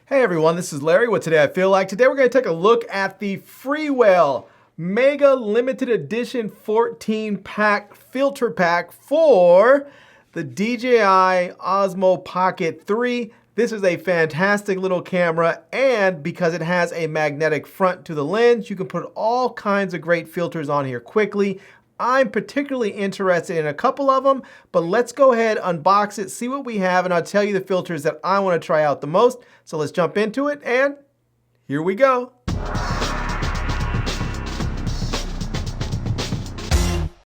Hey everyone, this is Larry with Today I Feel Like. Today we're going to take a look at the Freewell Mega Limited Edition 14-pack filter pack for the DJI OSMO Pocket 3. This is a fantastic little camera, and because it has a magnetic front to the lens, you can put all kinds of great filters on here quickly. I'm particularly interested in a couple of them, but let's go ahead, unbox it, see what we have, and I'll tell you the filters that I want to try out the most. So let's jump into it, and here we go.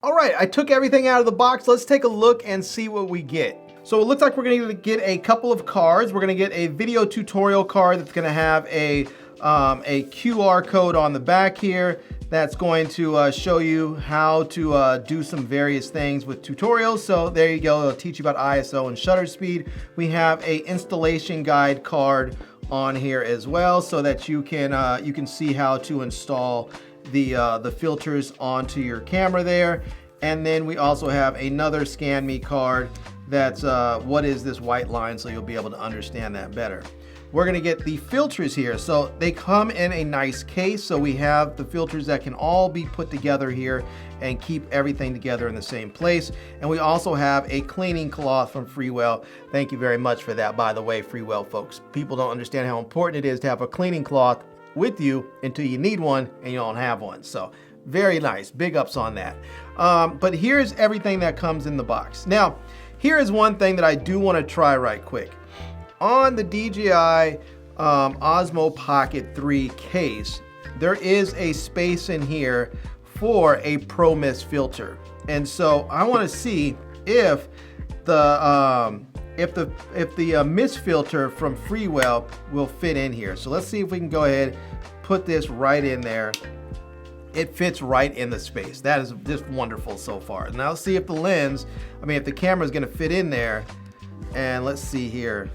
All right, I took everything out of the box. Let's take a look and see what we get. So it looks like we're going to get a couple of cards. We're going to get a video tutorial card that's going to have a QR code on the back here that's going to show you how to do some various things with tutorials. So there you go, it'll teach you about ISO and shutter speed. We have a installation guide card on here as well, so that you can see how to install the filters onto your camera there. And then we also have another Scan Me card that's what is this white line, so you'll be able to understand that better. We're gonna get the filters here. So they come in a nice case. So we have the filters that can all be put together here and keep everything together in the same place. And we also have a cleaning cloth from Freewell. Thank you very much for that, by the way, Freewell folks. People don't understand how important it is to have a cleaning cloth with you until you need one and you don't have one. So very nice, big ups on that. But here's everything that comes in the box. Now, here is one thing that I do wanna try right quick. On the DJI OSMO Pocket 3 case, there is a space in here for a Pro Mist filter. And so I want to see if the mist filter from Freewell will fit in here. So let's see if we can go ahead, put this right in there. It fits right in the space. That is just wonderful so far. Now let's see if if the camera is going to fit in there. And let's see here.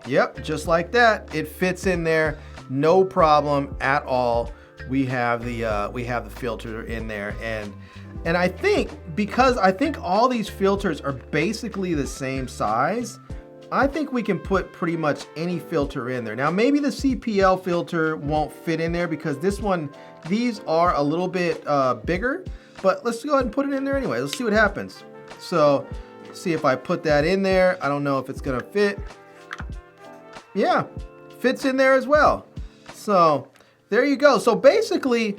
Yep, just like that, it fits in there, no problem at all. We have the filter in there, and I think because all these filters are basically the same size, I think we can put pretty much any filter in there. Now maybe the CPL filter won't fit in there because these are a little bit bigger, but let's go ahead and put it in there anyway. Let's see what happens. So see if I put that in there. I don't know if it's gonna fit. Yeah, fits in there as well. So there you go. So basically,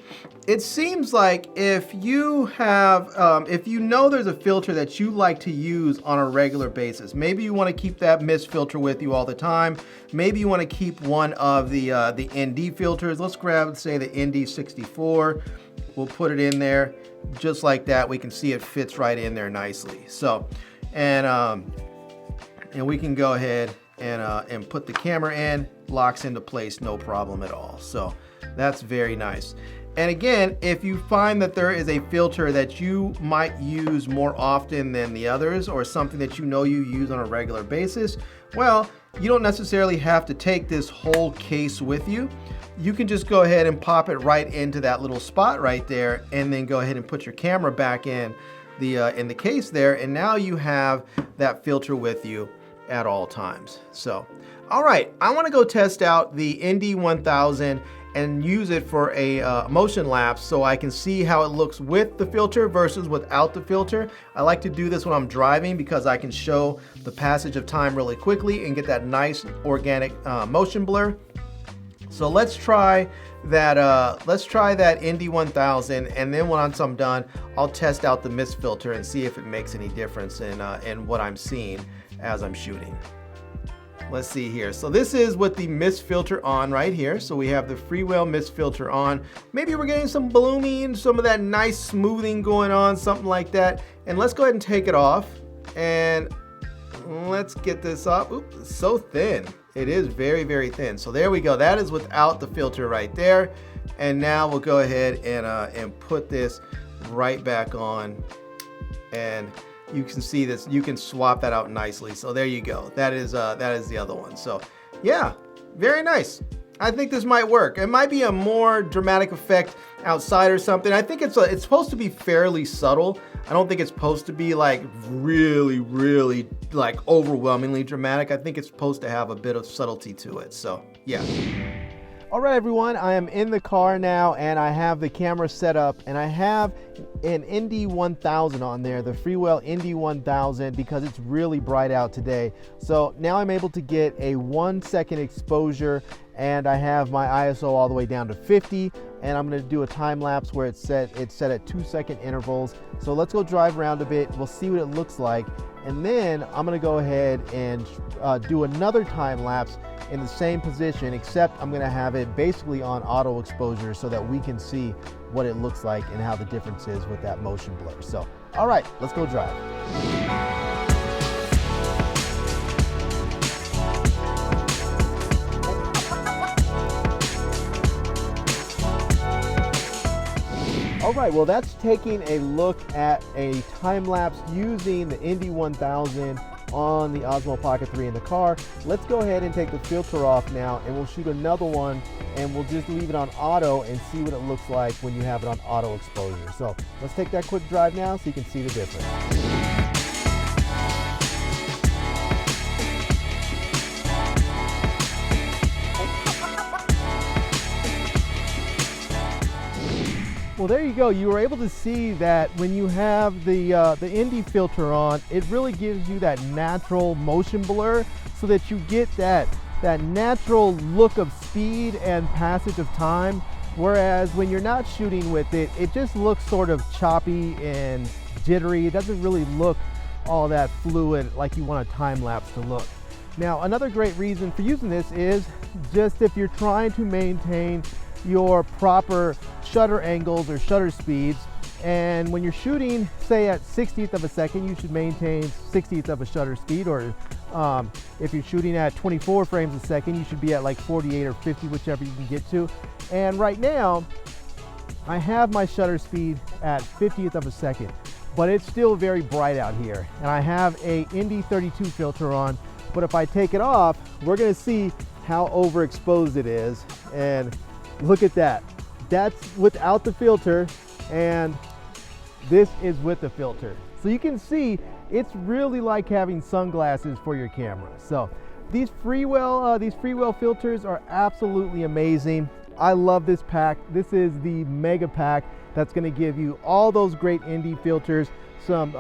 it seems like if you have, if you know there's a filter that you like to use on a regular basis, maybe you want to keep that mist filter with you all the time. Maybe you want to keep one of the ND filters. Let's grab, say, the ND64. We'll put it in there just like that. We can see it fits right in there nicely. So, and we can go ahead and put the camera in, locks into place, no problem at all. So that's very nice. And again, if you find that there is a filter that you might use more often than the others, or something that you know you use on a regular basis, well, you don't necessarily have to take this whole case with you. You can just go ahead and pop it right into that little spot right there, and then go ahead and put your camera back in the case there, and now you have that filter with you at all times. So, all right, I want to go test out the ND1000 and use it for a motion lapse so I can see how it looks with the filter versus without the filter. I like to do this when I'm driving because I can show the passage of time really quickly and get that nice organic motion blur. So let's try that ND1000, and then once I'm done, I'll test out the mist filter and see if it makes any difference in what I'm seeing as I'm shooting. Let's see here. So this is with the mist filter on right here. So we have the Freewell mist filter on. Maybe we're getting some blooming, some of that nice smoothing going on, something like that. And let's go ahead and take it off. And let's get this up. Oops, it's so thin. It is very, very thin. So there we go. That is without the filter right there. And now we'll go ahead and put this right back on. And you can see this, you can swap that out nicely. So there you go. That is the other one. So yeah, very nice. I think this might work. It might be a more dramatic effect outside or something. I think it's supposed to be fairly subtle. I don't think it's supposed to be like really, really like overwhelmingly dramatic. I think it's supposed to have a bit of subtlety to it. So yeah. All right, everyone, I am in the car now and I have the camera set up and I have an Indy 1000 on there, the Freewell Indy 1000, because it's really bright out today. So now I'm able to get a 1 second exposure and I have my ISO all the way down to 50, and I'm gonna do a time lapse where it's set at 2 second intervals. So let's go drive around a bit, we'll see what it looks like. And then I'm gonna go ahead and do another time lapse in the same position, except I'm gonna have it basically on auto exposure so that we can see what it looks like and how the difference is with that motion blur. So, all right, let's go drive. All right, well, that's taking a look at a time lapse using the Indy 1000 on the Osmo Pocket 3 in the car. Let's go ahead and take the filter off now and we'll shoot another one and we'll just leave it on auto and see what it looks like when you have it on auto exposure. So let's take that quick drive now so you can see the difference. Well, there you go. You were able to see that when you have the Indy filter on, it really gives you that natural motion blur so that you get that natural look of speed and passage of time. Whereas when you're not shooting with it, it just looks sort of choppy and jittery. It doesn't really look all that fluid like you want a time lapse to look. Now, another great reason for using this is just if you're trying to maintain your proper shutter angles or shutter speeds, and when you're shooting, say at 60th of a second, you should maintain 60th of a shutter speed, or if you're shooting at 24 frames a second, you should be at like 48 or 50, whichever you can get to. And right now, I have my shutter speed at 50th of a second, but it's still very bright out here. And I have a Indy 32 filter on, but if I take it off, we're gonna see how overexposed it is. And look at that. That's without the filter, and this is with the filter. So you can see it's really like having sunglasses for your camera. So these Freewell filters are absolutely amazing. I love this pack. This is the mega pack that's going to give you all those great Indy filters, some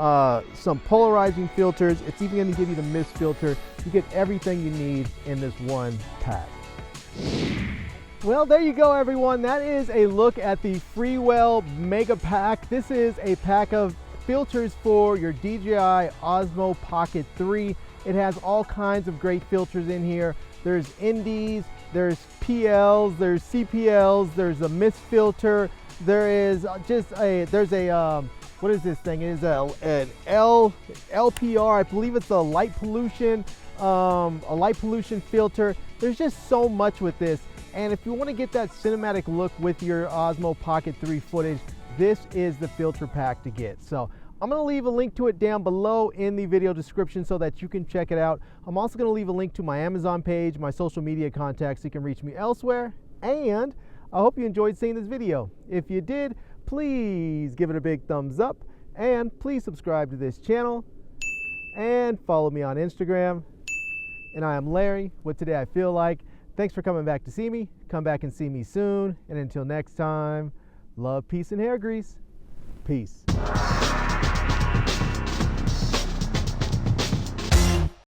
polarizing filters. It's even going to give you the mist filter. You get everything you need in this one pack. Well, there you go, everyone. That is a look at the Freewell Mega Pack. This is a pack of filters for your DJI Osmo Pocket 3. It has all kinds of great filters in here. There's Indies, there's PLs, there's CPLs, there's a mist filter. There is just what is this thing? It is an LPR, I believe it's a light pollution filter. There's just so much with this. And if you want to get that cinematic look with your Osmo Pocket 3 footage, this is the filter pack to get. So I'm going to leave a link to it down below in the video description so that you can check it out. I'm also going to leave a link to my Amazon page, my social media contacts, so you can reach me elsewhere. And I hope you enjoyed seeing this video. If you did, please give it a big thumbs up, and please subscribe to this channel and follow me on Instagram. And I am Larry with Today I Feel Like. Thanks for coming back to see me. Come back and see me soon. And until next time, love, peace, and hair grease. Peace.